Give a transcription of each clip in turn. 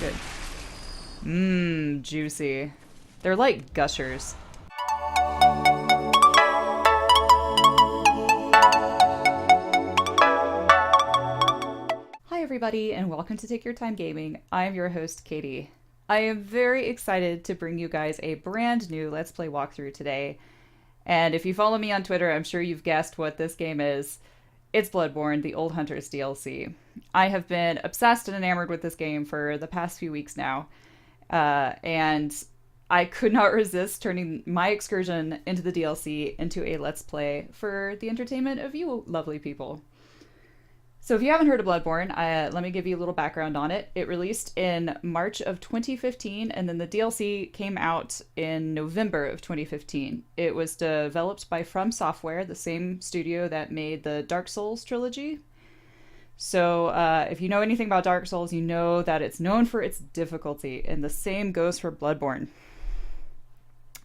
good. Mmm, juicy. They're like Gushers. Hi everybody, and welcome to Take Your Time Gaming. I'm your host, Katie. I am very excited to bring you guys a brand new Let's Play walkthrough today. And if you follow me on Twitter, I'm sure you've guessed what this game is. It's Bloodborne, the Old Hunters DLC. I have been obsessed and enamored with this game for the past few weeks now. And I could not resist turning my excursion into the DLC into a Let's Play for the entertainment of you lovely people. So if you haven't heard of Bloodborne, let me give you a little background on it. It released in March of 2015, and then the DLC came out in November of 2015. It was developed by From Software, the same studio that made the Dark Souls trilogy. So if you know anything about Dark Souls, you know that it's known for its difficulty, and the same goes for Bloodborne.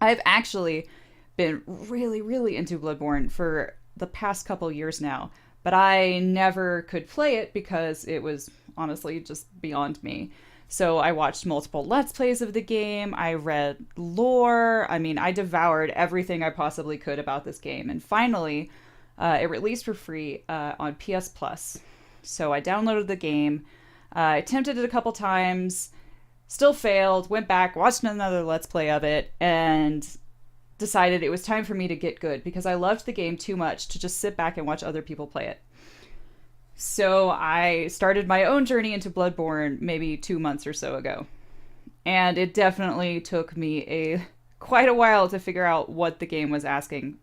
I've actually been really into Bloodborne for the past couple years now. But I never could play it because it was honestly just beyond me. So I watched multiple Let's Plays of the game, I read lore, I devoured everything I possibly could about this game. And finally, it released for free on PS Plus. So I downloaded the game, I attempted it a couple times, still failed, went back, watched another Let's Play of it, and decided it was time for me to get good because I loved the game too much to just sit back and watch other people play it. So I started my own journey into Bloodborne maybe 2 months or so ago. And it definitely took me quite a while to figure out what the game was asking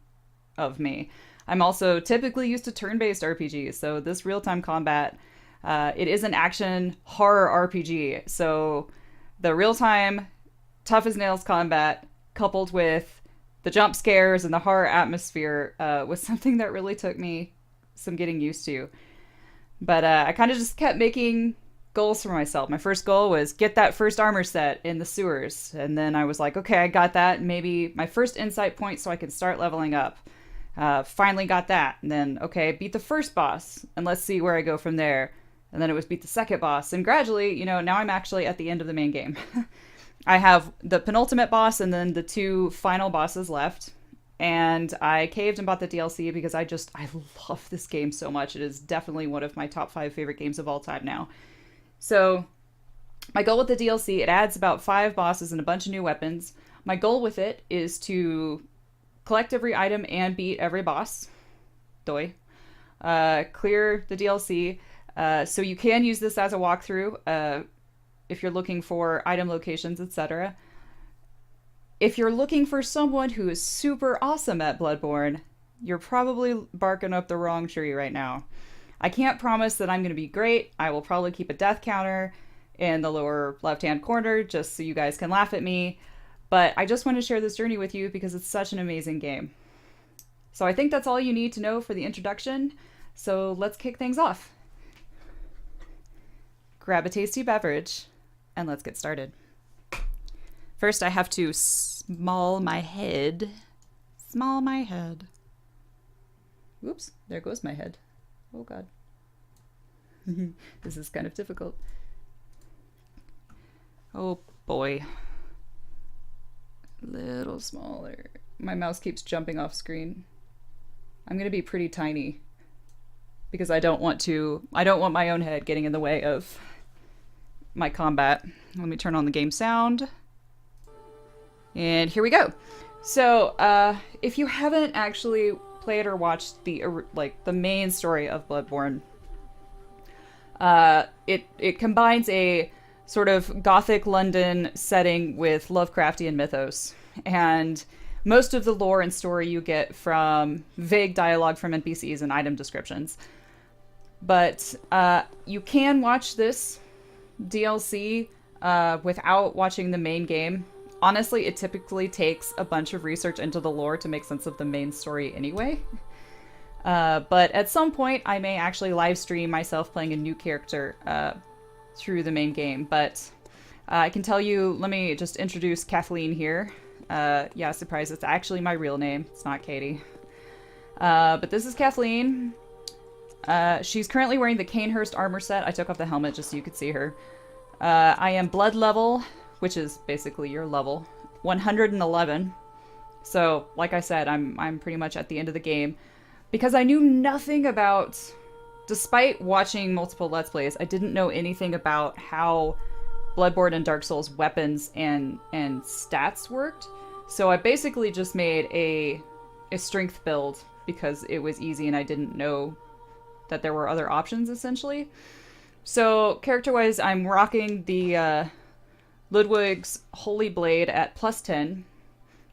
of me. I'm also typically used to turn-based RPGs, so this real-time combat, it is an action horror RPG. So the real-time, tough-as-nails combat coupled with the jump scares and the horror atmosphere was something that really took me some getting used to. But I kind of just kept making goals for myself. My first goal was get that first armor set in the sewers. And then I was like, okay, I got that. Maybe my first insight point so I can start leveling up. Finally got that. And then, okay, beat the first boss. And let's see where I go from there. And then it was beat the second boss. And gradually, now I'm actually at the end of the main game. I have the penultimate boss and then the 2 final bosses left. And I caved and bought the DLC because I love this game so much. It is definitely one of my top 5 favorite games of all time now. So my goal with the DLC, it adds about 5 bosses and a bunch of new weapons. My goal with it is to collect every item and beat every boss. Clear the DLC. So you can use this as a walkthrough. If you're looking for item locations, etc. If you're looking for someone who is super awesome at Bloodborne, you're probably barking up the wrong tree right now. I can't promise that I'm going to be great. I will probably keep a death counter in the lower left-hand corner just so you guys can laugh at me. But I just want to share this journey with you because it's such an amazing game. So I think that's all you need to know for the introduction. So let's kick things off. Grab a tasty beverage. And let's get started. First, I have to small my head. Small my head. Oops, there goes my head. Oh, God. This is kind of difficult. Oh, boy. A little smaller. My mouse keeps jumping off screen. I'm going to be pretty tiny because I don't want my own head getting in the way of my combat. Let me turn on the game sound. And here we go. So, if you haven't actually played or watched the main story of Bloodborne, it combines a sort of gothic London setting with Lovecraftian mythos. And most of the lore and story you get from vague dialogue from NPCs and item descriptions. But you can watch this DLC without watching the main game. Honestly, it typically takes a bunch of research into the lore to make sense of the main story anyway. But at some point, I may actually live stream myself playing a new character through the main game. But I can tell you, let me just introduce Kathleen here. Yeah, surprise, it's actually my real name. It's not Katie. But this is Kathleen. She's currently wearing the Canehurst armor set. I took off the helmet just so you could see her. I am blood level, which is basically your level, 111. So, like I said, I'm pretty much at the end of the game. Because I knew nothing about... Despite watching multiple Let's Plays, I didn't know anything about how Bloodborne and Dark Souls weapons and stats worked. So I basically just made a strength build because it was easy and I didn't know that there were other options, essentially. So, character-wise, I'm rocking the Ludwig's Holy Blade at +10.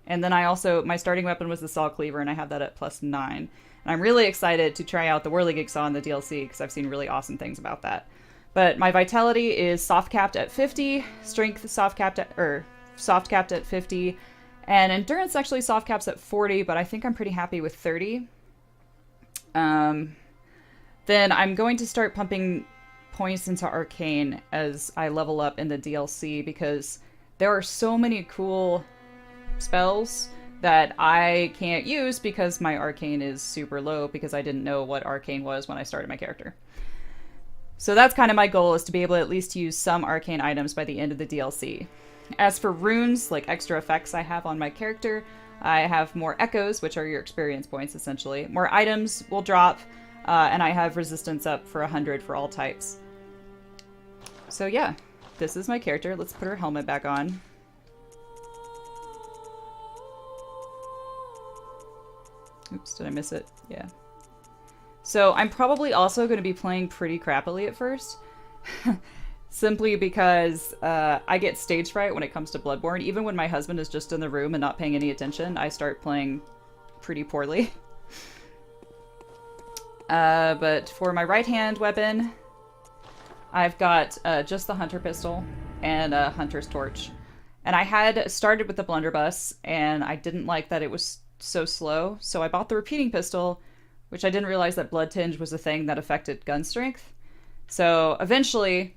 And then I also... My starting weapon was the Saw Cleaver, and I have that at +9. And I'm really excited to try out the Whirligig Saw in the DLC, because I've seen really awesome things about that. But my Vitality is soft-capped at 50, Strength soft-capped at 50, and Endurance actually soft-caps at 40, but I think I'm pretty happy with 30. Then I'm going to start pumping points into Arcane as I level up in the DLC, because there are so many cool spells that I can't use because my Arcane is super low because I didn't know what Arcane was when I started my character. So that's kind of my goal, is to be able to at least use some Arcane items by the end of the DLC. As for runes, like extra effects I have on my character, I have more echoes, which are your experience points essentially. More items will drop, and I have resistance up for 100 for all types. So yeah, this is my character. Let's put her helmet back on. Oops, did I miss it? Yeah. So I'm probably also going to be playing pretty crappily at first. Simply because I get stage fright when it comes to Bloodborne. Even when my husband is just in the room and not paying any attention, I start playing pretty poorly. But for my right hand weapon, I've got just the Hunter Pistol and a Hunter's Torch. And I had started with the Blunderbuss, and I didn't like that it was so slow, so I bought the Repeating Pistol, which I didn't realize that Blood Tinge was a thing that affected gun strength. So eventually,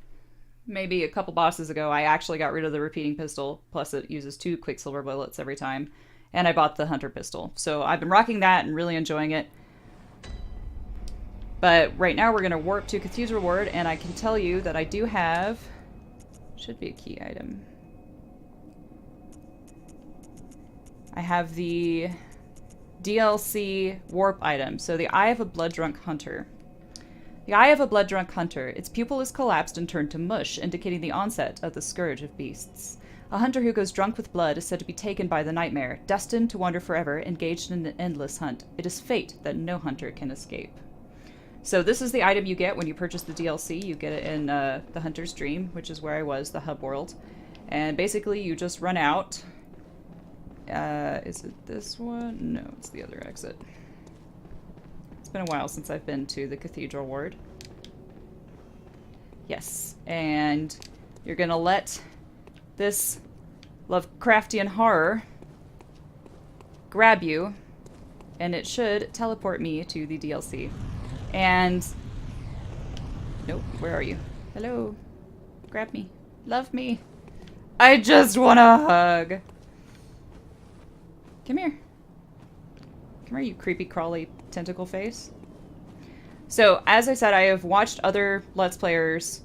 maybe a couple bosses ago, I actually got rid of the Repeating Pistol, plus it uses 2 Quicksilver bullets every time, and I bought the Hunter Pistol. So I've been rocking that and really enjoying it. But right now we're going to warp to Cathedral Ward, and I can tell you that I do have... should be a key item. I have the DLC warp item. So the Eye of a Blood Drunk Hunter. The Eye of a Blood Drunk Hunter. Its pupil is collapsed and turned to mush, indicating the onset of the Scourge of Beasts. A hunter who goes drunk with blood is said to be taken by the nightmare, destined to wander forever, engaged in an endless hunt. It is fate that no hunter can escape. So this is the item you get when you purchase the DLC. You get it in the Hunter's Dream, which is where I was, the hub world. And basically you just run out. Is it this one? No, it's the other exit. It's been a while since I've been to the Cathedral Ward. Yes, and you're gonna let this Lovecraftian horror grab you, and it should teleport me to the DLC. And... nope, where are you? Hello? Grab me. Love me. I just want a hug. Come here. Come here, you creepy, crawly tentacle face. So, as I said, I have watched other Let's Players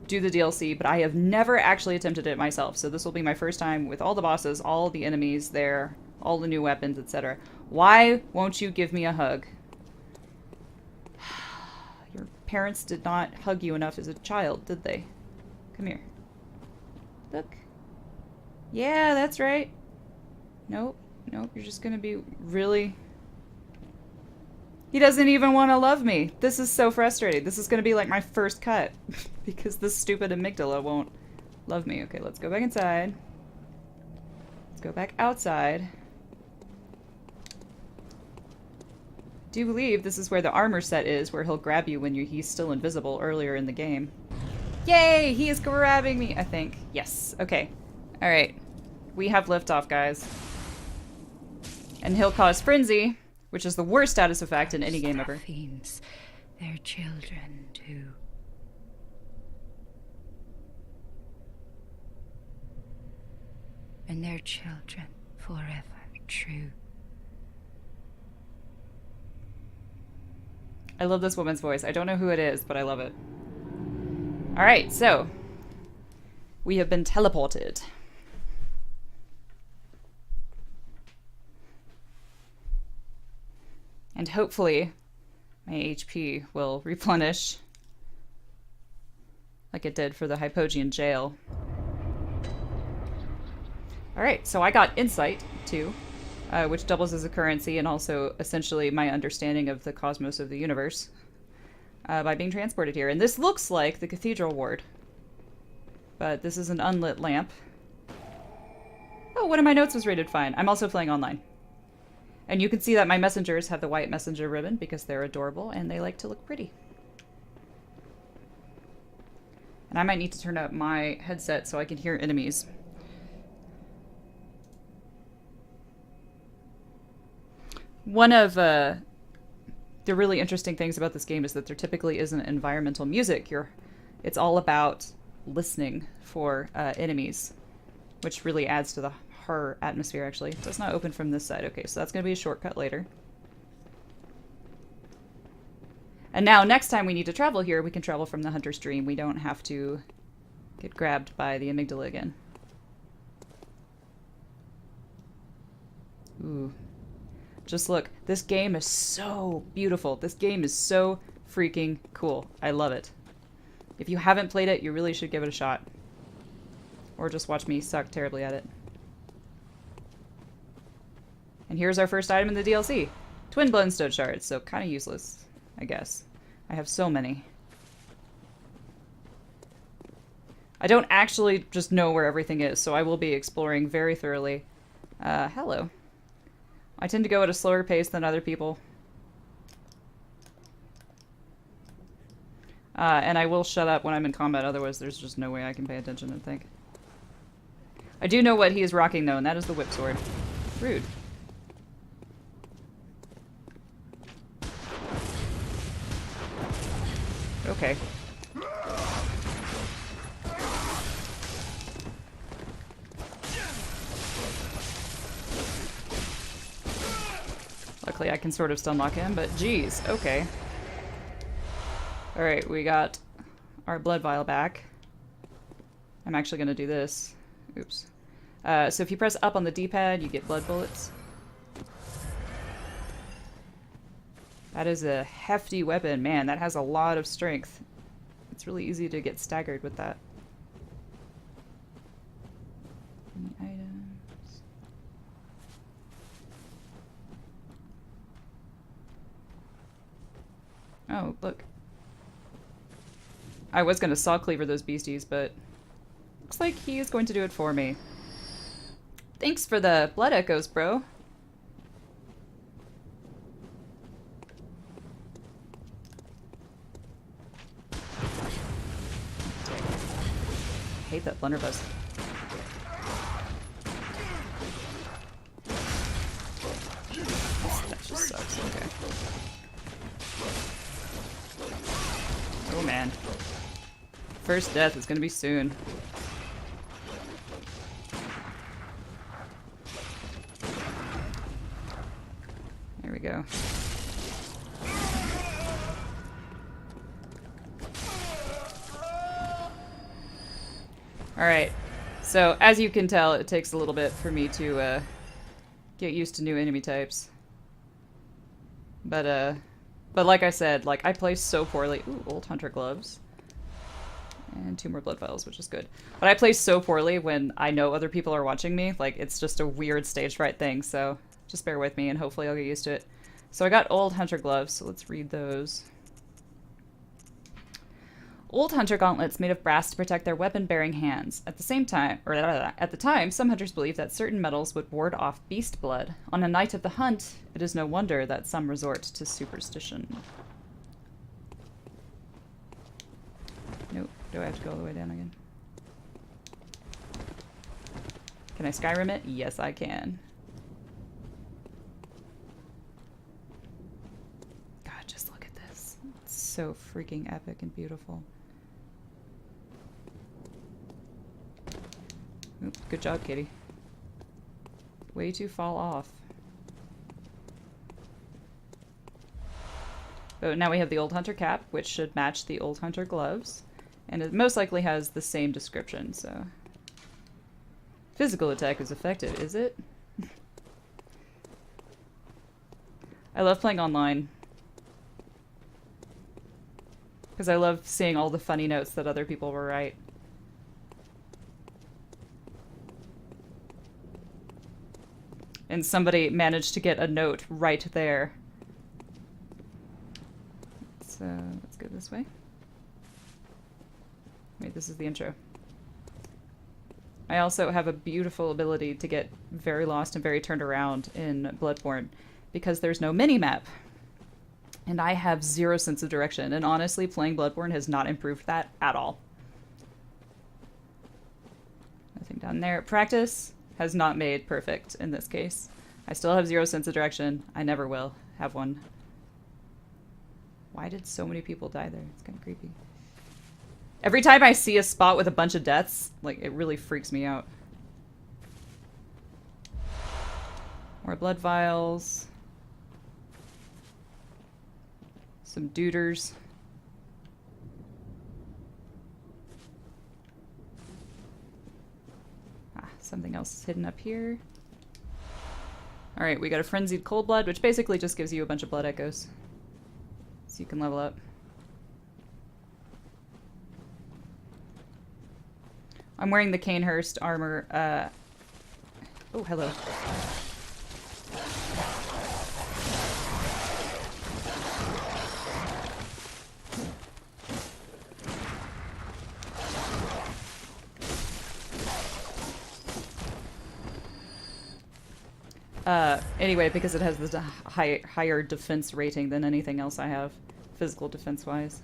do the DLC, but I have never actually attempted it myself. So this will be my first time with all the bosses, all the enemies there, all the new weapons, etc. Why won't you give me a hug? Your parents did not hug you enough as a child, did they? Come here. Look. Yeah, that's right. Nope. Nope, you're just gonna be really... He doesn't even want to love me. This is so frustrating. This is gonna be like my first cut. Because this stupid amygdala won't love me. Okay, let's go back inside. Let's go back outside. Do believe this is where the armor set is, where he'll grab you when he's still invisible earlier in the game. Yay! He is grabbing me, I think. Yes. Okay. Alright. We have liftoff, guys. And he'll cause frenzy, which is the worst status effect in any game ever. Fiends, their children too. And their children forever true. I love this woman's voice. I don't know who it is, but I love it. Alright, so We have been teleported. And hopefully my HP will replenish like it did for the Hypogean jail. Alright, so I got Insight, too, which doubles as a currency and also essentially my understanding of the cosmos of the universe by being transported here. And this looks like the Cathedral Ward. But this is an unlit lamp. Oh, one of my notes was rated fine. I'm also playing online. And you can see that my messengers have the white messenger ribbon because they're adorable and they like to look pretty. And I might need to turn up my headset so I can hear enemies. One of the really interesting things about this game is that there typically isn't environmental music. It's all about listening for enemies, which really adds to the horror atmosphere, actually. It does not open from this side. Okay, so that's going to be a shortcut later. And now, next time we need to travel here, we can travel from the Hunter's Dream. We don't have to get grabbed by the amygdala again. Ooh. Just look. This game is so beautiful. This game is so freaking cool. I love it. If you haven't played it, you really should give it a shot. Or just watch me suck terribly at it. And here's our first item in the DLC. Twin Bloodstone shards, so kind of useless, I guess. I have so many. I don't actually just know where everything is, so I will be exploring very thoroughly. Hello. I tend to go at a slower pace than other people. And I will shut up when I'm in combat, otherwise there's just no way I can pay attention and think. I do know what he is rocking, though, and that is the whip sword. Rude. Okay. Luckily I can sort of stun lock him, but geez, okay. Alright, we got our blood vial back. I'm actually gonna do this. Oops. So if you press up on the D-pad, you get blood bullets. That is a hefty weapon. Man, that has a lot of strength. It's really easy to get staggered with that. Any items? Oh, look. I was gonna saw cleaver those beasties, but looks like he is going to do it for me. Thanks for the blood echoes, bro. I hate that blunderbuss. That just sucks. Okay. Oh man. First death is gonna be soon. There we go. Alright, so as you can tell, it takes a little bit for me to get used to new enemy types. But like I said, like, I play so poorly. Ooh, old hunter gloves. And 2 more blood vials, which is good. But I play so poorly when I know other people are watching me. Like, it's just a weird stage fright thing, so just bear with me and hopefully I'll get used to it. So I got old hunter gloves, so let's read those. Old hunter gauntlets made of brass to protect their weapon-bearing hands. At the time, some hunters believed that certain metals would ward off beast blood. On a night of the hunt, it is no wonder that some resort to superstition. Nope. Do I have to go all the way down again? Can I Skyrim it? Yes, I can. God, just look at this. It's so freaking epic and beautiful. Oops, good job, kitty. Way to fall off. Oh, now we have the old hunter cap, which should match the old hunter gloves. And it most likely has the same description, so... Physical attack is effective, is it? I love playing online. Because I love seeing all the funny notes that other people will write. And somebody managed to get a note right there. So, let's go this way. Wait, this is the intro. I also have a beautiful ability to get very lost and very turned around in Bloodborne because there's no mini-map. And I have zero sense of direction, and honestly, playing Bloodborne has not improved that at all. Nothing down there. Practice has not made perfect in this case. I still have zero sense of direction. I never will have one. Why did so many people die there? It's kind of creepy. Every time I see a spot with a bunch of deaths, like, it really freaks me out. More blood vials. Some duders. Ah, something else is hidden up here. Alright, we got a Frenzied Cold Blood, which basically just gives you a bunch of blood echoes. So you can level up. I'm wearing the Canehurst armor. Oh, hello. Anyway, because it has this higher defense rating than anything else I have, physical defense-wise.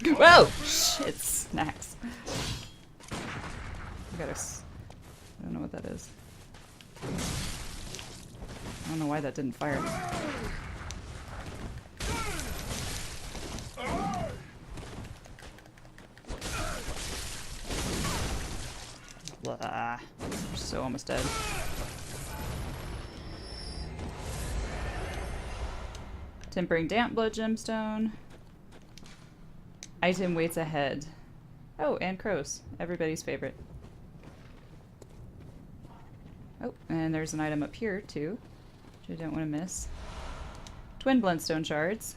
Whoa! Shit, snacks. I don't know what that is. I don't know why that didn't fire. Blah. We're so almost dead. Tempering Damp Blood Gemstone. Item waits ahead. Oh, and crows. Everybody's favorite. Oh, and there's an item up here, too, which I don't want to miss. Twin Bloodstone Shards.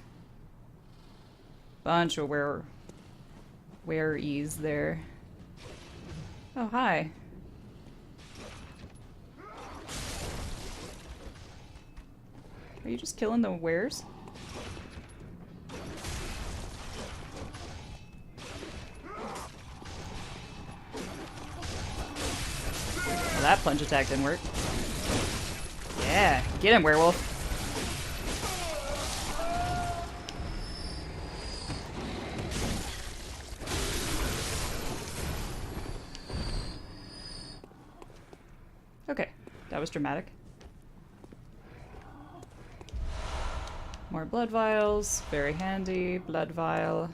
Bunch of where-ease there. Oh, hi. Are you just killing the wares? Well, that plunge attack didn't work. Yeah, get him, werewolf. Okay, that was dramatic. More blood vials, very handy. Blood vial.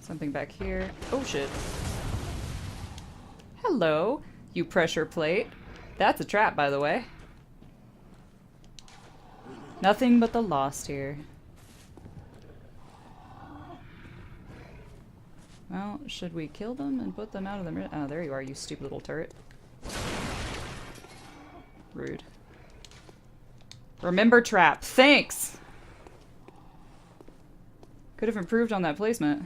Something back here. Oh shit. Hello, you pressure plate. That's a trap, by the way. Nothing but the lost here. Well, should we kill them and put them out of the... Oh, there you are, you stupid little turret. Rude. Remember trap. Thanks! Could have improved on that placement.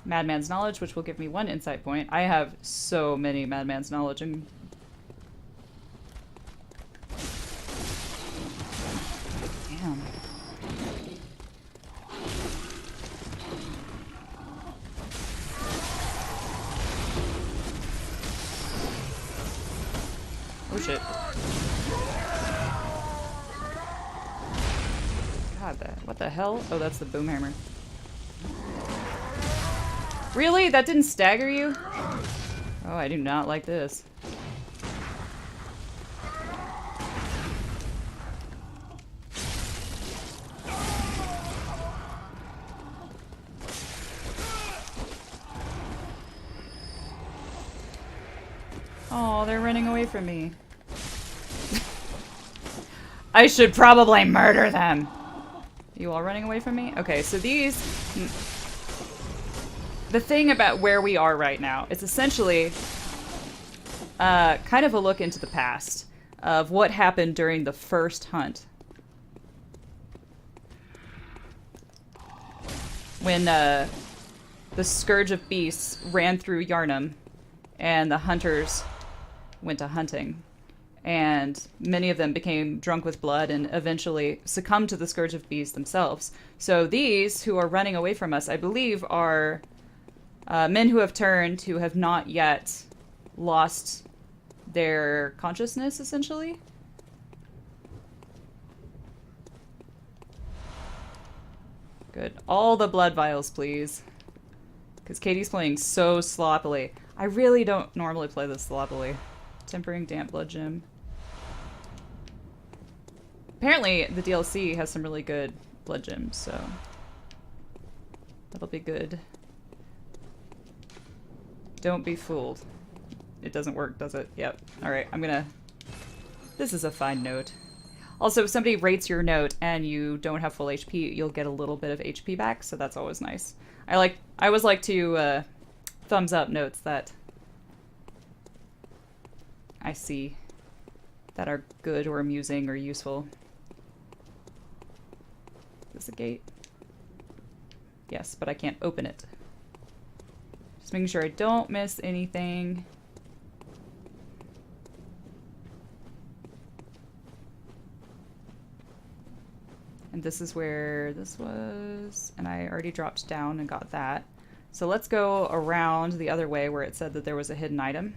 Madman's Knowledge, which will give me 1 insight point. I have so many Madman's Knowledge and... Damn. Oh shit. God, what the hell? Oh, that's the boom hammer. Really? That didn't stagger you? Oh, I do not like this. Oh, they're running away from me. I should probably murder them. You all running away from me? Okay, so these... The thing about where we are right now is essentially kind of a look into the past of what happened during the first hunt. When the Scourge of Beasts ran through Yharnam and the hunters went to hunting. And many of them became drunk with blood and eventually succumbed to the Scourge of Beasts themselves. So these who are running away from us, I believe, are men who have turned, who have not yet lost their consciousness, essentially. Good. All the blood vials, please. Because Katie's playing so sloppily. I really don't normally play this sloppily. Tempering Damp Blood Gem. Apparently, the DLC has some really good blood gems, so that'll be good. Don't be fooled. It doesn't work, does it? Yep. Alright, I'm gonna... This is a fine note. Also, if somebody rates your note and you don't have full HP, you'll get a little bit of HP back, so that's always nice. I always like to thumbs up notes that I see that are good or amusing or useful. Is this a gate? Yes, but I can't open it. Just making sure I don't miss anything. And this is where this was, and I already dropped down and got that. So let's go around the other way where it said that there was a hidden item.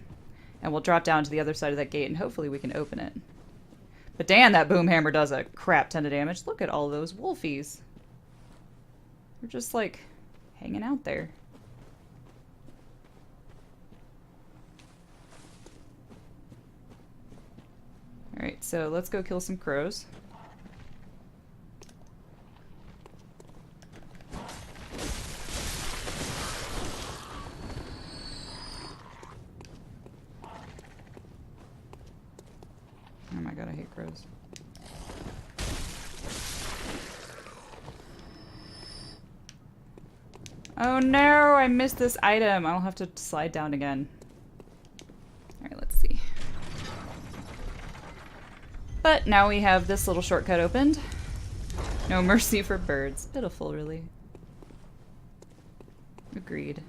And we'll drop down to the other side of that gate and hopefully we can open it. But damn, that boom hammer does a crap ton of damage. Look at all those wolfies. They're just like hanging out there. Alright, so let's go kill some crows. Oh my god, I hate crows. Oh no, I missed this item. I'll have to slide down again. Alright, let's see. But now we have this little shortcut opened. No mercy for birds. Pitiful, really. Agreed.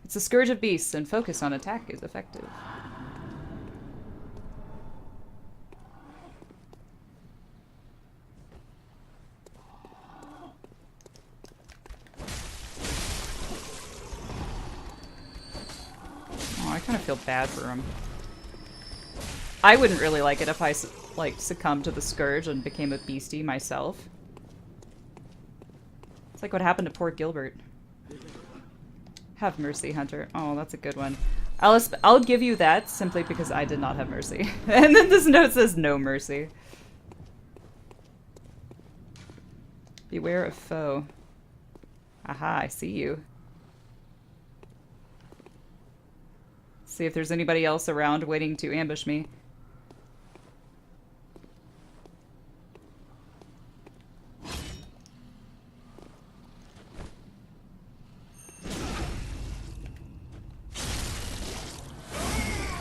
It's a Scourge of Beasts, and focus on attack is effective. Oh, I kind of feel bad for him. I wouldn't really like it if I, like, succumbed to the Scourge and became a beastie myself. It's like what happened to poor Gilbert. Have mercy, Hunter. Oh, that's a good one. I'll give you that simply because I did not have mercy. And then this note says no mercy. Beware of foe. Aha, I see you. See if there's anybody else around waiting to ambush me.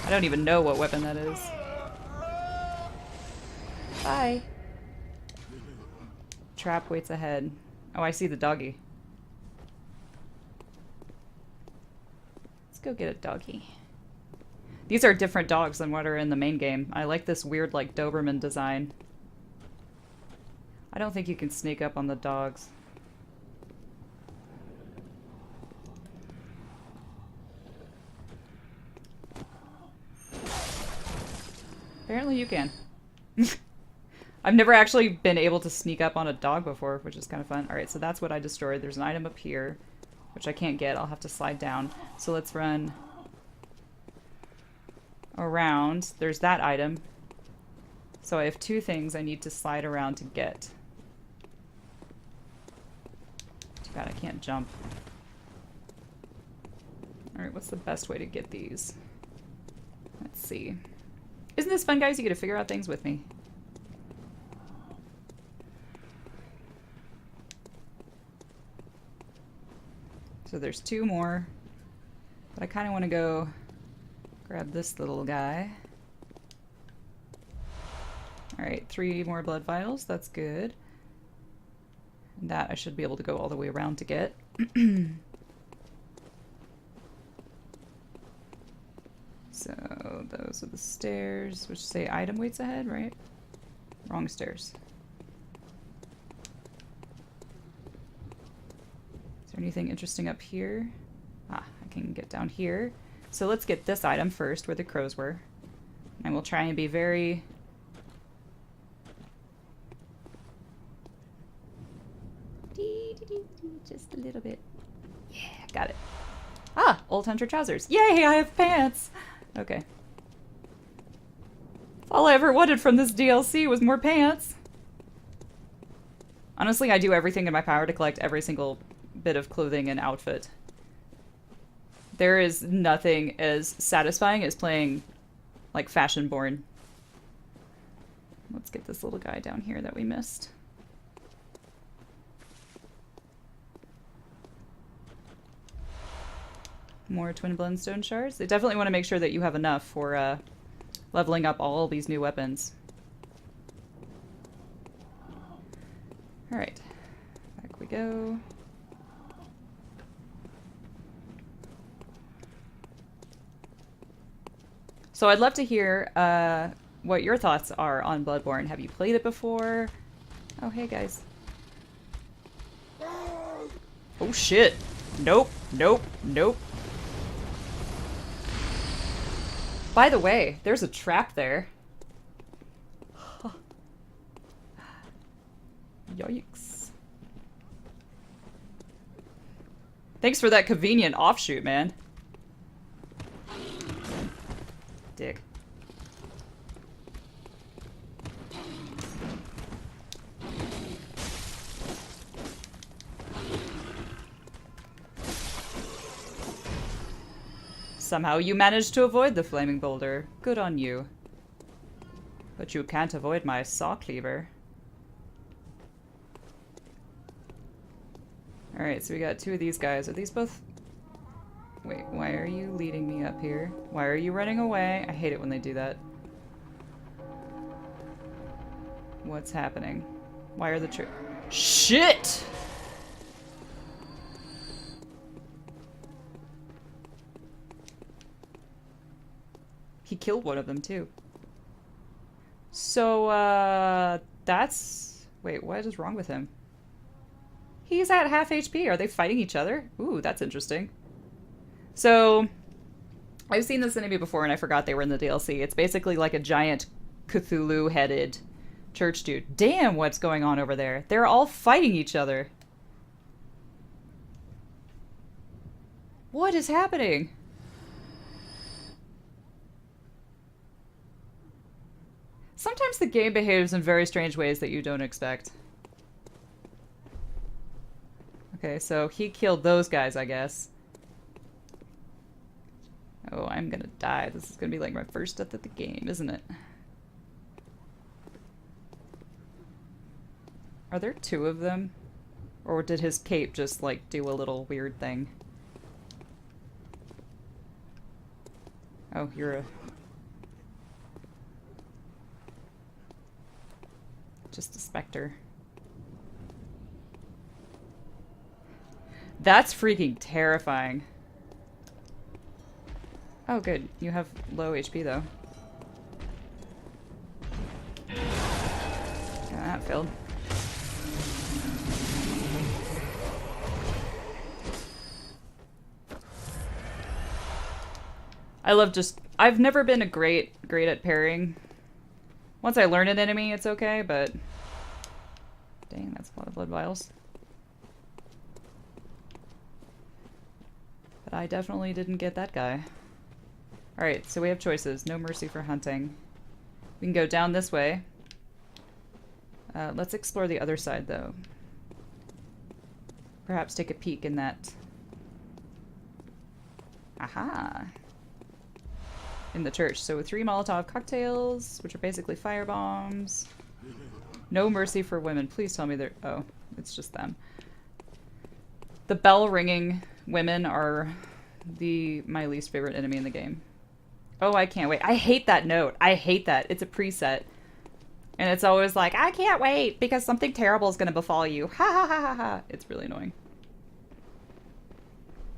I don't even know what weapon that is. Bye. Trap waits ahead. Oh, I see the doggy. Let's go get a doggy. These are different dogs than what are in the main game. I like this weird, like, Doberman design. I don't think you can sneak up on the dogs. Apparently you can. I've never actually been able to sneak up on a dog before, which is kind of fun. Alright, so that's what I destroyed. There's an item up here, which I can't get. I'll have to slide down. So let's run around. There's that item. So I have two things I need to slide around to get. Too bad I can't jump. Alright, what's the best way to get these? Let's see. Isn't this fun, guys? You get to figure out things with me. So there's 2 more. But I kind of want to go grab this little guy. Alright, 3 more blood vials. That's good. And that I should be able to go all the way around to get. So those are the stairs, which say item waits ahead, right? Wrong stairs. Is there anything interesting up here? Ah, I can get down here. So let's get this item first, where the crows were. And we'll try and be very... just a little bit. Yeah, got it. Ah, Old Hunter trousers. Yay, I have pants! Okay. All I ever wanted from this DLC was more pants. Honestly, I do everything in my power to collect every single bit of clothing and outfit. There is nothing as satisfying as playing, like, Fashion-born. Let's get this little guy down here that we missed. More Twin Blendstone shards. They definitely want to make sure that you have enough for leveling up all these new weapons. Alright. Back we go. So I'd love to hear what your thoughts are on Bloodborne. Have you played it before? Oh, hey guys. Oh shit. Nope, nope, nope. By the way, there's a trap there. Yikes. Thanks for that convenient offshoot, man. Dick. Somehow you managed to avoid the flaming boulder. Good on you. But you can't avoid my saw cleaver. Alright, so we got 2 of these guys. Are these both... Wait, why are you leading me up here? Why are you running away? I hate it when they do that. What's happening? Why are the Shit! He killed one of them, too. So, that's... Wait, what is wrong with him? He's at half HP. Are they fighting each other? Ooh, that's interesting. So, I've seen this enemy before and I forgot they were in the DLC. It's basically like a giant Cthulhu-headed church dude. Damn, what's going on over there? They're all fighting each other. What is happening? Sometimes the game behaves in very strange ways that you don't expect. Okay, so he killed those guys, I guess. Oh, I'm gonna die. This is gonna be like my first death at the game, isn't it? Are there 2 of them? Or did his cape just, like, do a little weird thing? Oh, you're a... just a specter. That's freaking terrifying. Oh, good. You have low HP, though. Yeah, that failed. I love just... I've never been great at parrying. Once I learn an enemy, it's okay, but... Dang, that's a lot of blood vials. But I definitely didn't get that guy. Alright, so we have choices. No mercy for hunting. We can go down this way. Let's explore the other side, though. Perhaps take a peek in that... Aha. In the church. So 3 Molotov cocktails, which are basically fire bombs. No mercy for women. Please tell me they're... Oh, it's just them. The bell ringing women are my least favorite enemy in the game. Oh, I can't wait. I hate that note. I hate that. It's a preset. And it's always like, I can't wait because something terrible is going to befall you. Ha ha ha ha ha. It's really annoying.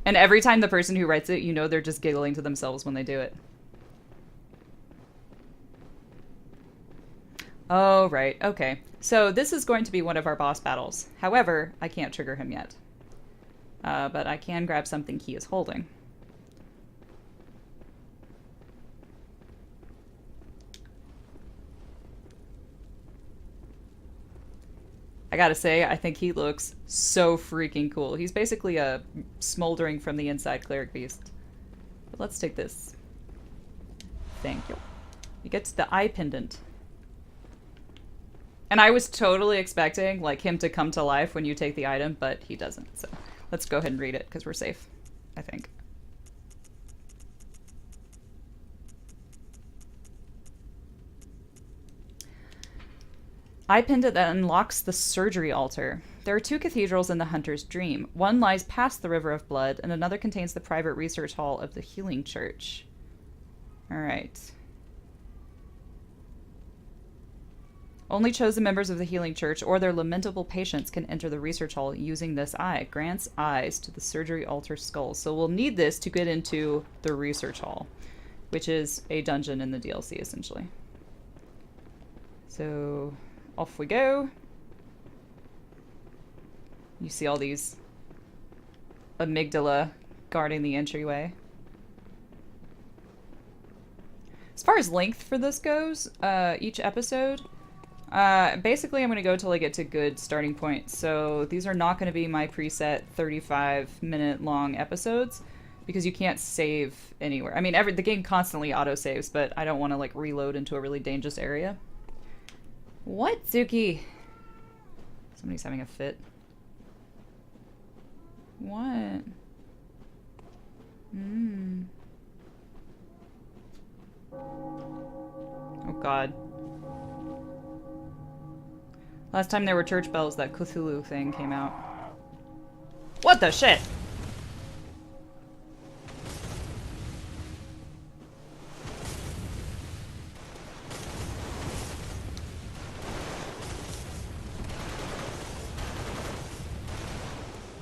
And every time the person who writes it, you know they're just giggling to themselves when they do it. Oh, right. Okay. So this is going to be one of our boss battles. However, I can't trigger him yet. But I can grab something he is holding. I gotta say, I think he looks so freaking cool. He's basically a smoldering from the inside cleric beast. But let's take this. Thank you. You get the eye pendant. And I was totally expecting like him to come to life when you take the item, but he doesn't. So let's go ahead and read it because we're safe, I think. Eye pendant that unlocks the surgery altar. There are 2 cathedrals in the Hunter's Dream. One lies past the River of Blood, and another contains the private research hall of the Healing Church. Alright. Only chosen members of the Healing Church or their lamentable patients can enter the research hall using this eye. Grants eyes to the surgery altar skulls. So we'll need this to get into the research hall, which is a dungeon in the DLC, essentially. So off we go. You see all these amygdala guarding the entryway. As far as length for this goes, each episode, basically I'm going to go till I get to good starting point. So these are not going to be my preset 35-minute long episodes because you can't save anywhere. I mean, the game constantly auto-saves, but I don't want to like reload into a really dangerous area. What, Zuki? Somebody's having a fit. What? Oh god. Last time there were church bells, that Cthulhu thing came out. What the shit?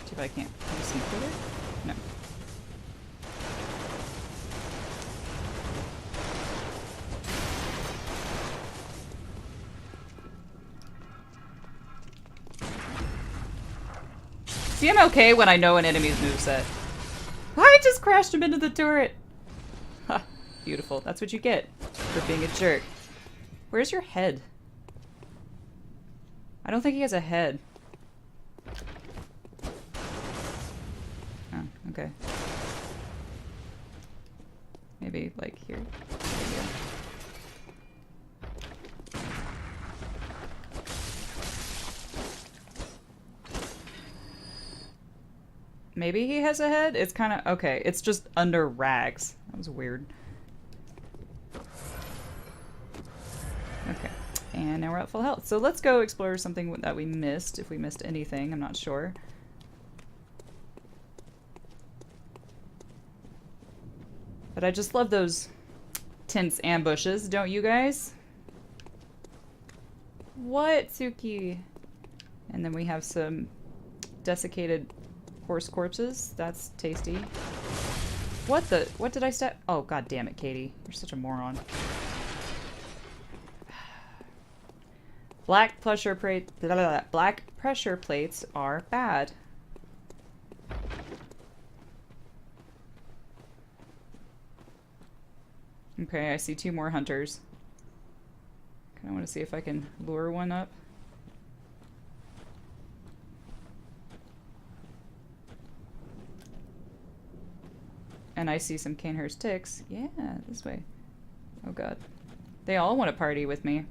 See if I can't. Can you see through there? No. See, I'm okay when I know an enemy's moveset. I just crashed him into the turret! Ha, beautiful. That's what you get for being a jerk. Where's your head? I don't think he has a head. Oh, okay. Maybe, like, here. There you go. Maybe he has a head? It's kind of... Okay, it's just under rags. That was weird. Okay. And now we're at full health. So let's go explore something that we missed, if we missed anything. I'm not sure. But I just love those tense ambushes, don't you guys? What, Suki? And then we have some desiccated horse corpses. That's tasty. What the? What did I step? Oh, god damn it, Katie. You're such a moron. Black pressure plates are bad. Okay, I see 2 more hunters. Kinda wanna see if I can lure one up. And I see some Canehurst ticks. Yeah, this way. Oh god. They all want to party with me.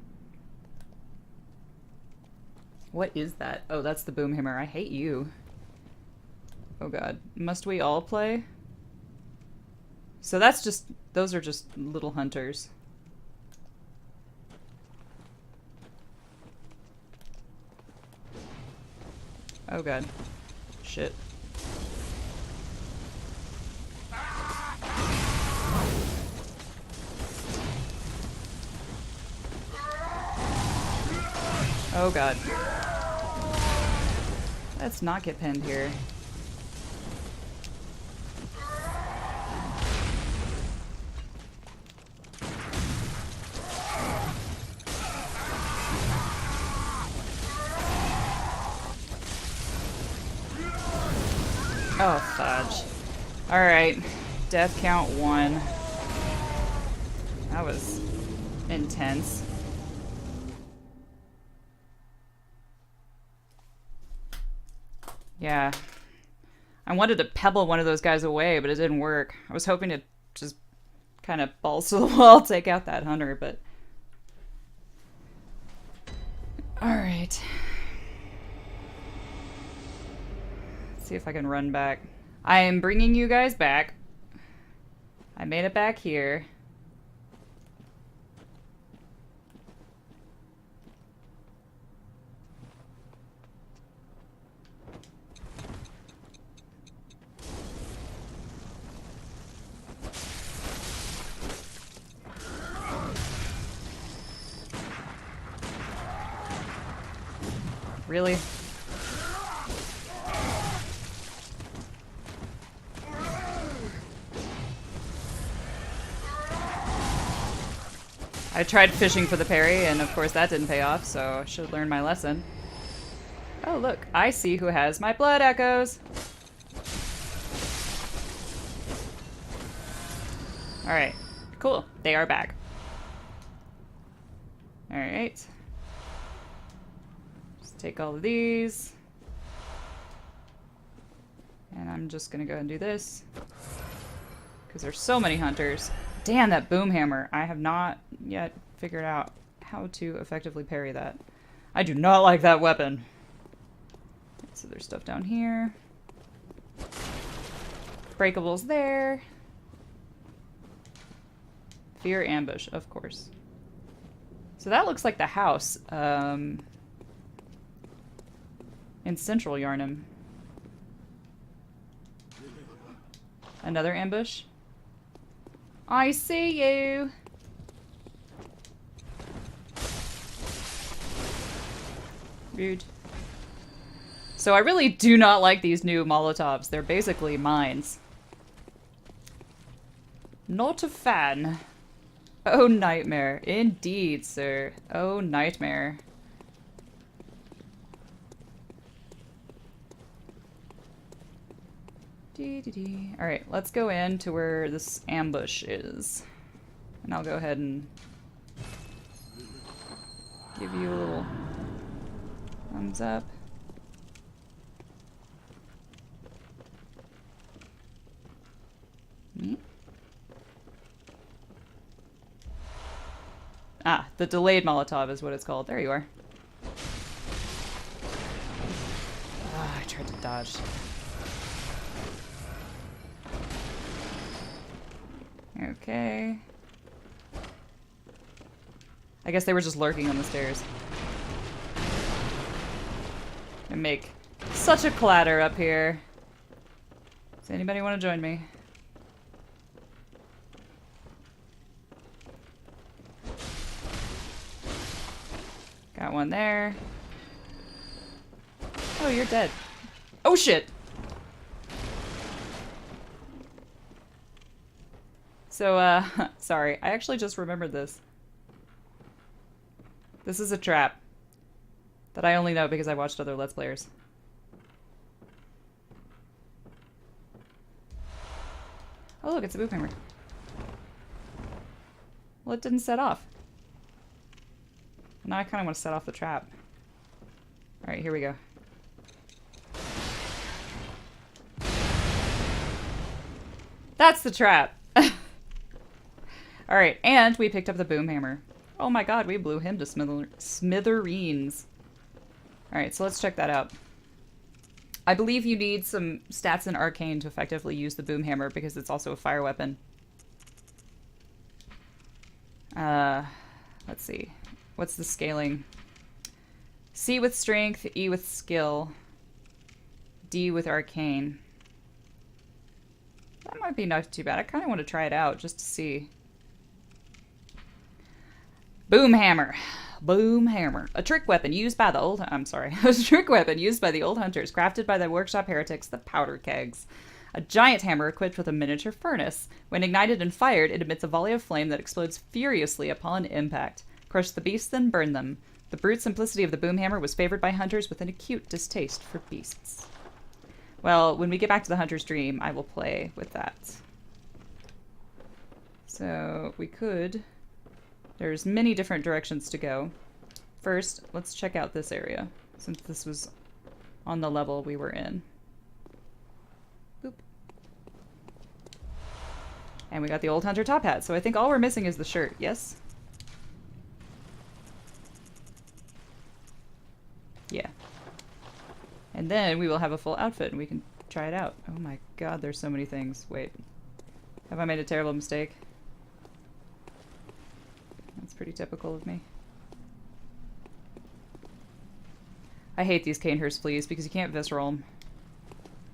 What is that? Oh, that's the boomhammer. I hate you. Oh god. Must we all play? So that's just, those are just little hunters. Oh god. Shit. Oh god. Let's not get pinned here. Oh, fudge. Alright. Death count 1. That was intense. Yeah. I wanted to pebble one of those guys away, but it didn't work. I was hoping to just kind of balls to the wall take out that hunter, but... Alright. See if I can run back. I am bringing you guys back. I made it back here. Really? I tried fishing for the parry, and of course that didn't pay off, so I should learn my lesson. Oh look, I see who has my blood echoes! Alright, cool. They are back. Alright. Just take all of these. And I'm just gonna go ahead and do this. Because there's so many hunters. Damn, that boom hammer. I have not yet figured out how to effectively parry that. I do not like that weapon. So there's stuff down here. Breakables there. Fear ambush, of course. So that looks like the house in Central Yarnum. Another ambush. I see you. Rude. So I really do not like these new Molotovs. They're basically mines. Not a fan. Oh, nightmare. Indeed, sir. Oh, nightmare. Alright, let's go in to where this ambush is. And I'll go ahead and give you a little thumbs up. Me? Ah, the delayed Molotov is what it's called. There you are. Ah, I tried to dodge. Okay. I guess they were just lurking on the stairs. And make such a clatter up here. Does anybody want to join me? Got one there. Oh, you're dead. Oh shit! So, sorry. I actually just remembered this. This is a trap. That I only know because I watched other Let's Players. Oh look, it's a boom hammer. Well, it didn't set off. Now I kind of want to set off the trap. Alright, here we go. That's the trap! Alright, and we picked up the boom hammer. Oh my god, we blew him to smithereens. Alright, so let's check that out. I believe you need some stats in Arcane to effectively use the boom hammer because it's also a fire weapon. Let's see. What's the scaling? C with strength, E with skill, D with arcane. That might be not too bad. I kind of want to try it out just to see. Boom hammer. Boom hammer. A trick weapon used by the old... I'm sorry. A trick weapon used by the old hunters, crafted by the workshop heretics, the powder kegs. A giant hammer equipped with a miniature furnace. When ignited and fired, it emits a volley of flame that explodes furiously upon impact. Crush the beasts, then burn them. The brute simplicity of the boom hammer was favored by hunters with an acute distaste for beasts. Well, when we get back to the hunter's dream, I will play with that. So we could... There's many different directions to go. First, let's check out this area, since this was on the level we were in. Boop. And we got the old hunter top hat, so I think all we're missing is the shirt, yes? Yeah. And then we will have a full outfit and we can try it out. Oh my god, there's so many things. Wait. Have I made a terrible mistake? That's pretty typical of me. I hate these Canehurst fleas because you can't visceral them.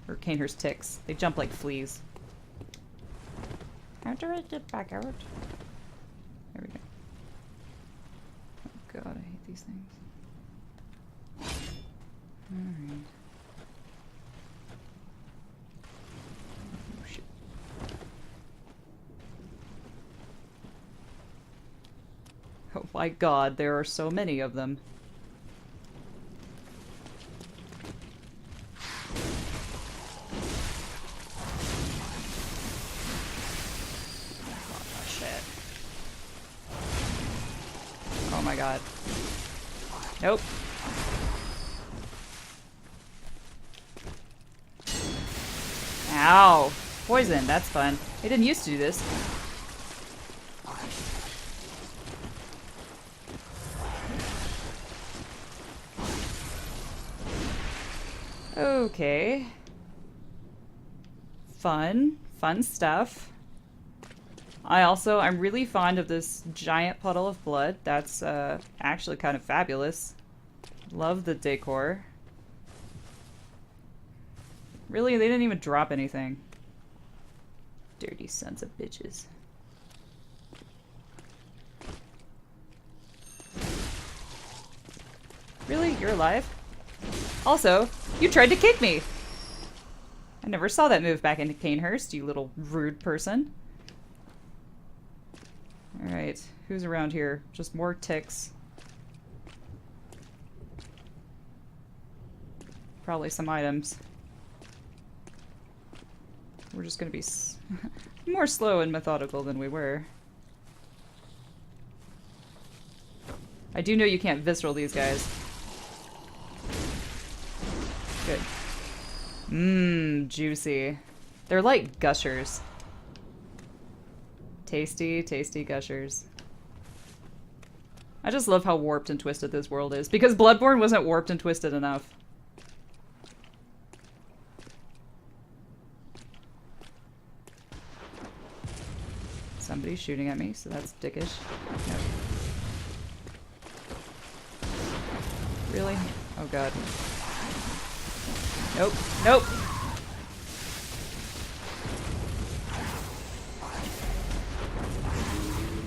Or Canehurst ticks. They jump like fleas. How do I get back out? There we go. Oh god, I hate these things. Alright. Oh shit. Oh my god, there are so many of them. Oh shit. Oh my god. Nope. Ow! Poison, that's fun. They didn't used to do this. Okay. Fun. Fun stuff. I'm really fond of this giant puddle of blood. That's actually kind of fabulous. Love the decor. Really? They didn't even drop anything. Dirty sons of bitches. Really? You're alive? Also, you tried to kick me! I never saw that move back into Canehurst, you little rude person. Alright, who's around here? Just more ticks. Probably some items. We're just gonna be more slow and methodical than we were. I do know you can't visceral these guys. Good. Mmm, juicy. They're like Gushers. Tasty, tasty Gushers. I just love how warped and twisted this world is, because Bloodborne wasn't warped and twisted enough. Somebody's shooting at me, so that's dickish. Nope. Really? Oh god. Nope. Nope!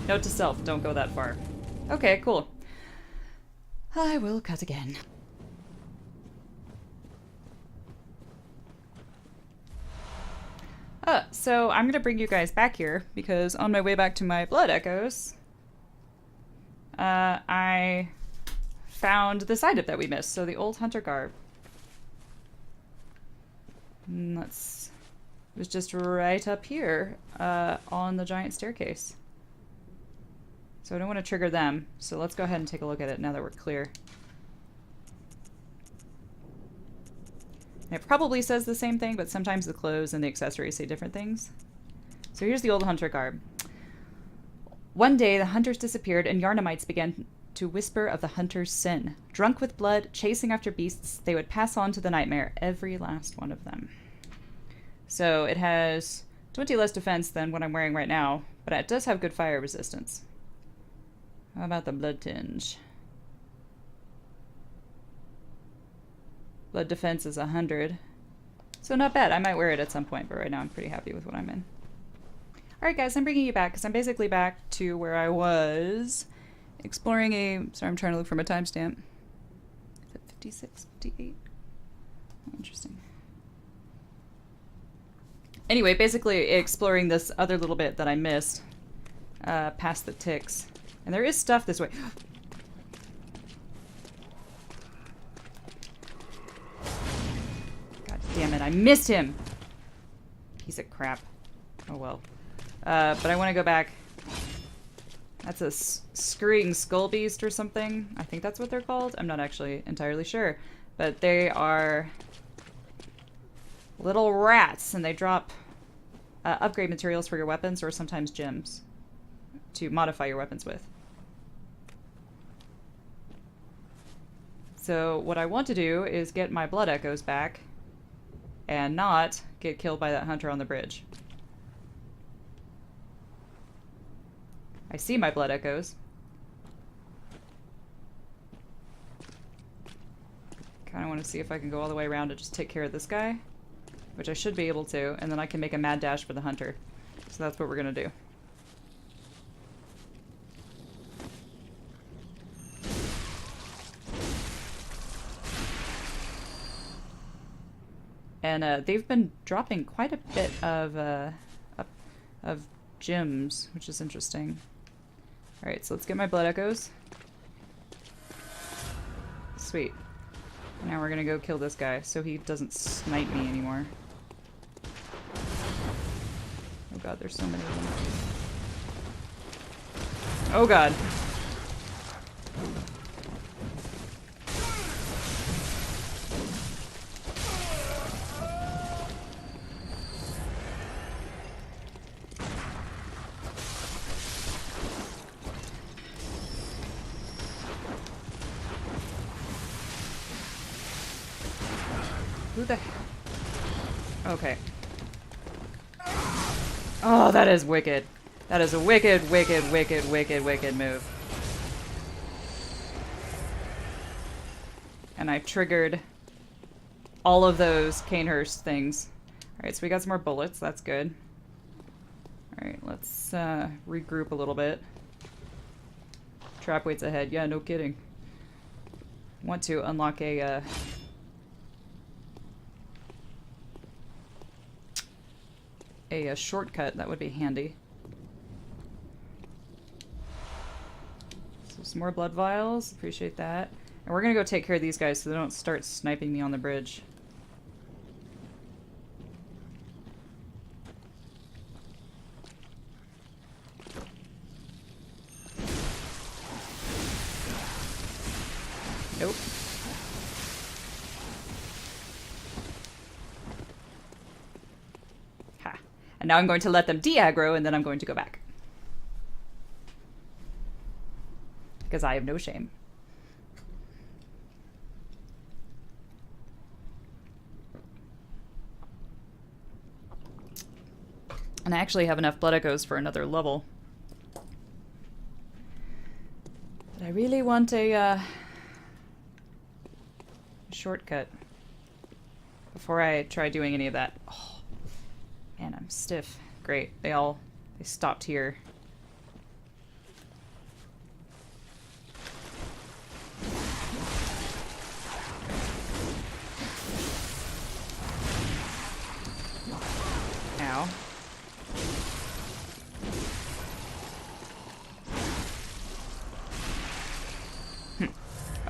Note to self, don't go that far. Okay, cool. I will cut again. So I'm gonna bring you guys back here, because on my way back to my blood echoes, I found this item that we missed, so the old hunter garb. It was just right up here, on the giant staircase. So I don't want to trigger them, so let's go ahead and take a look at it now that we're clear. And it probably says the same thing, but sometimes the clothes and the accessories say different things. So here's the old hunter garb. One day, the hunters disappeared, and Yarnamites began to whisper of the hunter's sin. Drunk with blood, chasing after beasts, they would pass on to the nightmare, every last one of them. So it has 20 less defense than what I'm wearing right now, but it does have good fire resistance. How about the blood tinge? Blood defense is 100. So not bad. I might wear it at some point, but right now I'm pretty happy with what I'm in. Alright guys, I'm bringing you back because I'm basically back to where I was exploring a... Sorry, I'm trying to look for my timestamp. Is it 56, 58? Interesting. Anyway, basically exploring this other little bit that I missed past the ticks. And there is stuff this way. God damn it, I missed him! Piece of crap. Oh well. But I want to go back. That's a scurrying skull beast or something. I think that's what they're called. I'm not actually entirely sure. But they are little rats, and they drop upgrade materials for your weapons or sometimes gems to modify your weapons with. So what I want to do is get my blood echoes back and not get killed by that hunter on the bridge. I see my blood echoes. Kind of want to see if I can go all the way around and just take care of this guy, which I should be able to, and then I can make a mad dash for the hunter. So that's what we're gonna do. And they've been dropping quite a bit of gems, which is interesting. Alright, so let's get my blood echoes. Sweet. Now we're gonna go kill this guy so he doesn't snipe me anymore. Oh god, there's so many of them. Oh god. Who the hell? Okay. Oh, that is wicked. That is a wicked, wicked, wicked, wicked, wicked move. And I triggered all of those Canehurst things. Alright, so we got some more bullets. That's good. Alright, let's regroup a little bit. Trap waits ahead. Yeah, no kidding. Want to unlock a shortcut. That would be handy. So some more blood vials. Appreciate that. And we're gonna go take care of these guys so they don't start sniping me on the bridge. Nope. Ha. And now I'm going to let them de-aggro, and then I'm going to go back. Because I have no shame. And I actually have enough blood echoes for another level. But I really want a shortcut before I try doing any of that. Oh, man, I'm stiff. Great. They stopped here. Ow.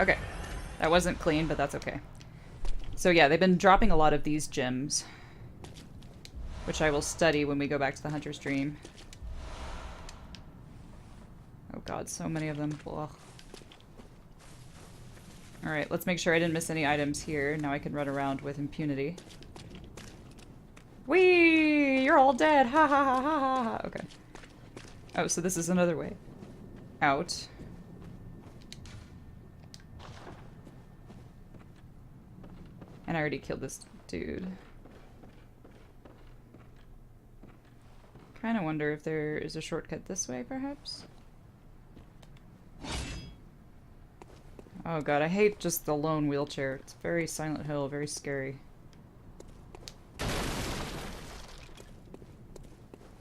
Okay. That wasn't clean, but that's okay. So yeah, they've been dropping a lot of these gems, which I will study when we go back to the Hunter's Dream. Oh god, so many of them. Ugh. Alright, let's make sure I didn't miss any items here. Now I can run around with impunity. Whee! You're all dead! Ha ha ha ha ha ha! Okay. Oh, so this is another way out. And I already killed this dude. Kinda wonder if there is a shortcut this way, perhaps? Oh god, I hate just the lone wheelchair. It's very Silent Hill, very scary.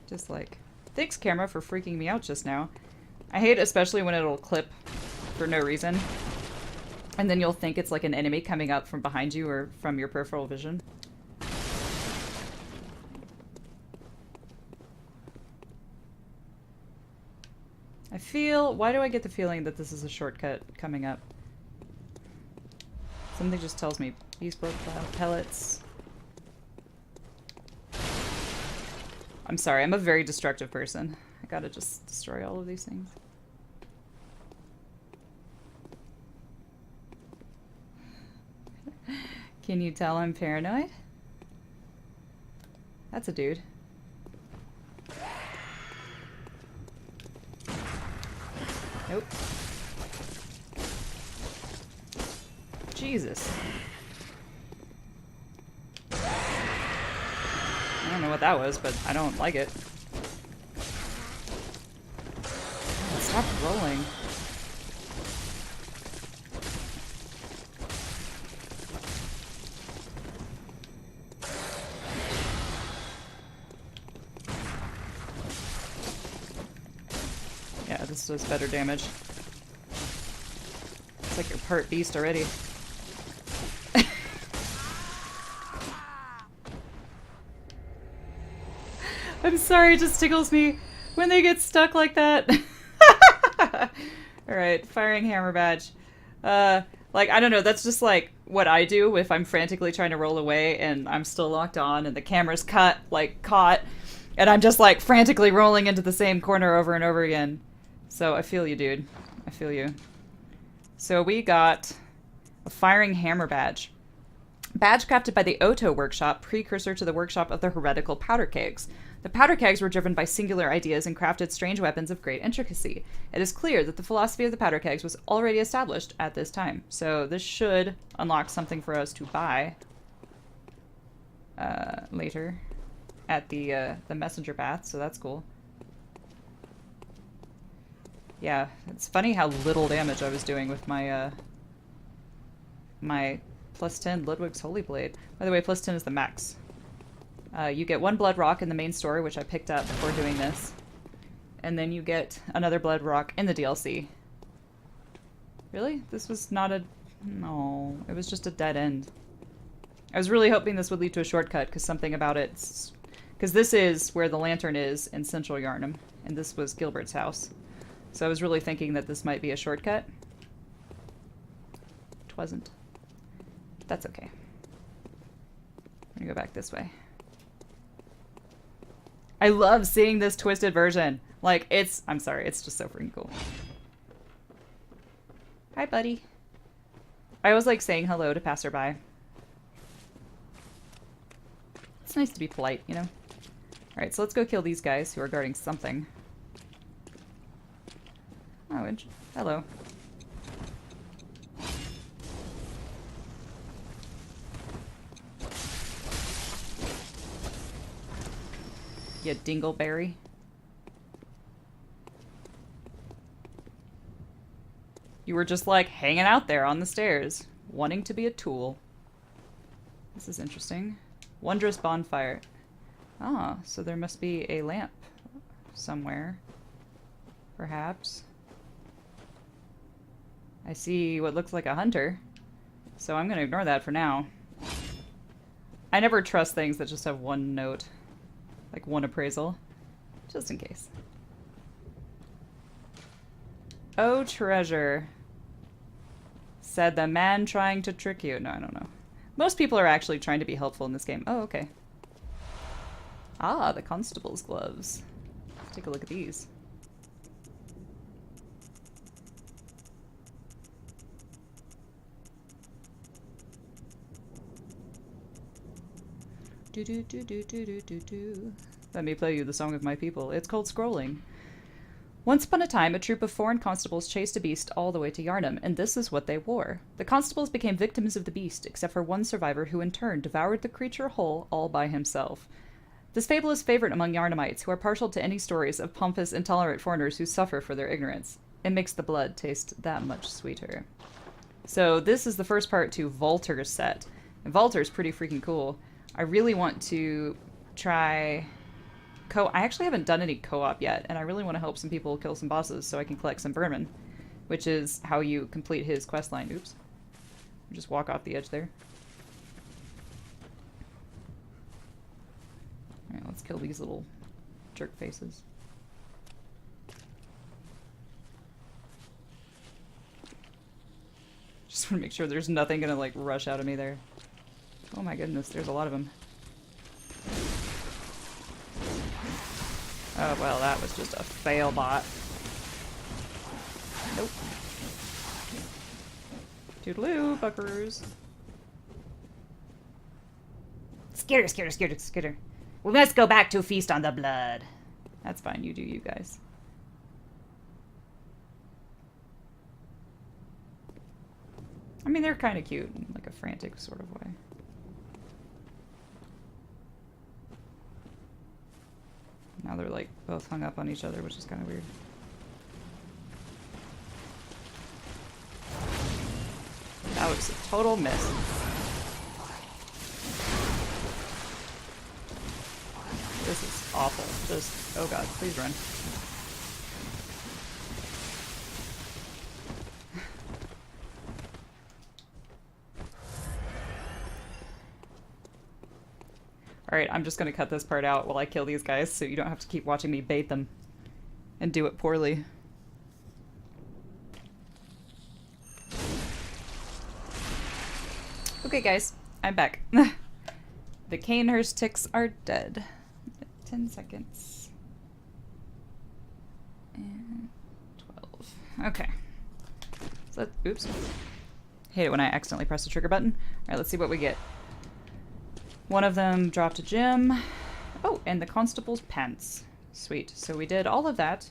Just like, thanks camera for freaking me out just now. I hate especially when it'll clip for no reason. And then you'll think it's like an enemy coming up from behind you or from your peripheral vision. Why do I get the feeling that this is a shortcut coming up? Something just tells me beast blood pellets. I'm sorry, I'm a very destructive person. I gotta just destroy all of these things. Can you tell I'm paranoid? That's a dude. Nope. Jesus. I don't know what that was, but I don't like it. Stop rolling. Yeah, this does better damage. It's like you're part beast already. I'm sorry, it just tickles me when they get stuck like that. Alright, firing hammer badge. Like, I don't know, that's just like what I do if I'm frantically trying to roll away and I'm still locked on and the camera's caught, and I'm just like frantically rolling into the same corner over and over again. So I feel you, dude. I feel you. So we got a firing hammer badge. Badge crafted by the Oto workshop, precursor to the workshop of the heretical powder kegs. The powder kegs were driven by singular ideas and crafted strange weapons of great intricacy. It is clear that the philosophy of the powder kegs was already established at this time. So this should unlock something for us to buy later at the messenger bath, so that's cool. Yeah, it's funny how little damage I was doing with my my plus 10 Ludwig's Holy Blade. By the way, plus 10 is the max. You get 1 blood rock in the main story, which I picked up before doing this. And then you get another blood rock in the DLC. Really? This was not a... No, it was just a dead end. I was really hoping this would lead to a shortcut, because something about it... Because this is where the lantern is in Central Yarnum, and this was Gilbert's house. So I was really thinking that this might be a shortcut. It wasn't. But that's okay. I'm gonna go back this way. I love seeing this twisted version. Like, it's... I'm sorry, it's just so freaking cool. Hi, buddy. I always like saying hello to passerby. It's nice to be polite, you know? Alright, so let's go kill these guys who are guarding something. Oh, hello. You dingleberry. You were just like hanging out there on the stairs, wanting to be a tool. This is interesting. Wondrous bonfire. Ah, so there must be a lamp somewhere. Perhaps. I see what looks like a hunter, so I'm gonna ignore that for now. I never trust things that just have one note. Like one appraisal. Just in case. Oh, treasure. Said the man trying to trick you. No, I don't know. Most people are actually trying to be helpful in this game. Oh, okay. Ah, the constable's gloves. Let's take a look at these. Do do do do do do do do. Let me play you the song of my people. It's called Scrolling. Once upon a time, a troop of foreign constables chased a beast all the way to Yarnum, and this is what they wore. The constables became victims of the beast, except for one survivor who in turn devoured the creature whole all by himself. This fable is favorite among Yarnumites, who are partial to any stories of pompous, intolerant foreigners who suffer for their ignorance. It makes the blood taste that much sweeter. So this is the first part to Volter's set. And Volter's pretty freaking cool. I really want to try... I actually haven't done any co-op yet, and I really want to help some people kill some bosses so I can collect some vermin, which is how you complete his questline. Oops. Just walk off the edge there. Alright, let's kill these little jerk faces. Just want to make sure there's nothing gonna like rush out of me there. Oh my goodness, there's a lot of them. Oh well, that was just a fail bot. Nope. Toodaloo, buckers. Skitter, skitter, skitter, skitter. We must go back to feast on the blood. That's fine, you do you guys. I mean, they're kind of cute in like a frantic sort of way. Now they're like both hung up on each other, which is kind of weird. That was a total miss. This is awful. Just, oh god, please run. Alright, I'm just gonna cut this part out while I kill these guys so you don't have to keep watching me bait them and do it poorly. Okay guys, I'm back. The Canehurst ticks are dead. 10 seconds. And 12. Okay. So, oops. Hate it when I accidentally press the trigger button. Alright, let's see what we get. One of them dropped a gem. Oh, and the constable's pants. Sweet. So we did all of that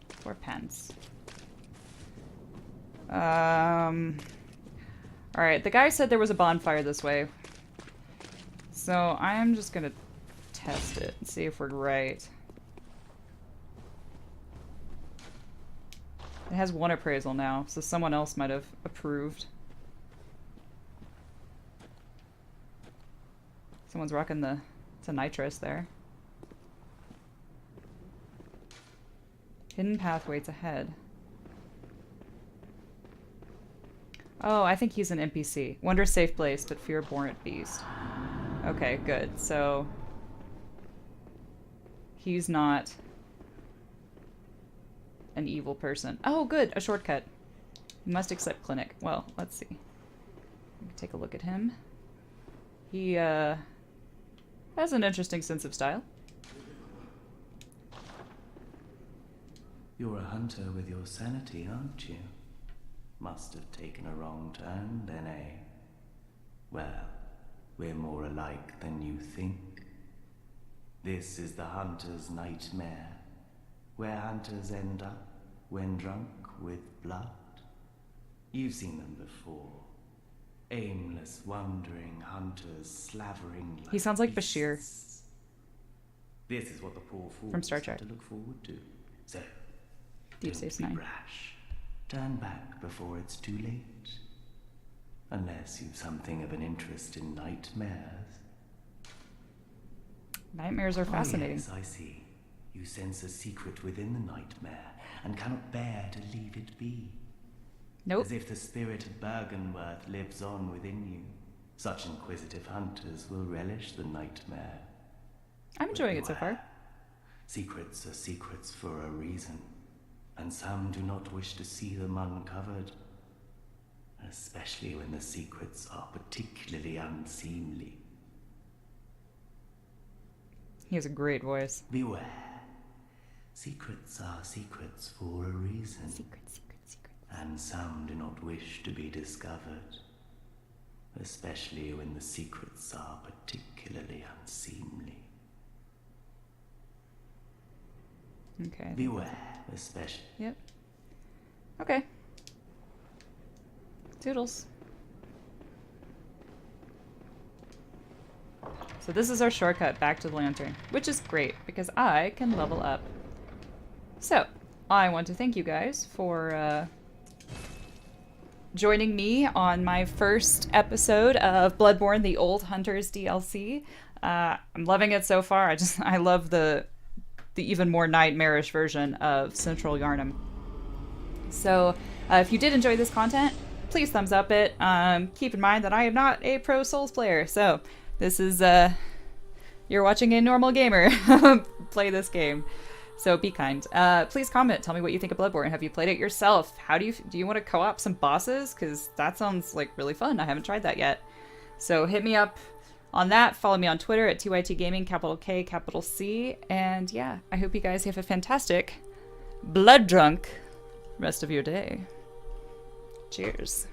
for pants. Alright, the guy said there was a bonfire this way. So I'm just gonna test it and see if we're right. It has one appraisal now, so someone else might have approved. Someone's rocking the nitrous there. Hidden path waits ahead. Oh, I think he's an NPC. Wonder safe place, but fear abhorrent beast. Okay, good. So he's not an evil person. Oh, good. A shortcut. You must accept clinic. Well, let's see. We can take a look at him. He has an interesting sense of style. You're a hunter with your sanity, aren't you? Must have taken a wrong turn, then, eh? Well, we're more alike than you think. This is the hunter's nightmare, where hunters end up when drunk with blood. You've seen them before. Aimless, wandering hunters slavering like He sounds like beasts. Bashir. This is what the poor fools From Star Trek. have to look forward to. So, Deep don't Space be Nine. rash. Turn back before it's too late. Unless you've something of an interest in nightmares. Nightmares are fascinating. Oh, yes, I see. You sense a secret within the nightmare and cannot bear to leave it be. Nope. As if the spirit of Bergenworth lives on within you. Such inquisitive hunters will relish the nightmare. I'm enjoying it so Beware. far. Secrets are secrets for a reason, and some do not wish to see them uncovered. Especially when the secrets are particularly unseemly. He has a great voice. Beware. Secrets are secrets for a reason. Secret, secret, secret. And some do not wish to be discovered. Especially when the secrets are particularly unseemly. Okay. Beware, especially. Yep. Okay. Toodles. So this is our shortcut back to the lantern, which is great because I can level up. So, I want to thank you guys for joining me on my first episode of Bloodborne, the Old Hunters DLC. I'm loving it so far. I love the even more nightmarish version of Central Yarnum. So if you did enjoy this content, please thumbs up it. Keep in mind that I am not a pro Souls player, so this is you're watching a normal gamer play this game. So be kind. Please comment. Tell me what you think of Bloodborne. Have you played it yourself? How do you want to co-op some bosses? Because that sounds like really fun. I haven't tried that yet. So hit me up on that. Follow me on Twitter at TYT Gaming, capital K, capital C. And yeah, I hope you guys have a fantastic blood drunk rest of your day. Cheers.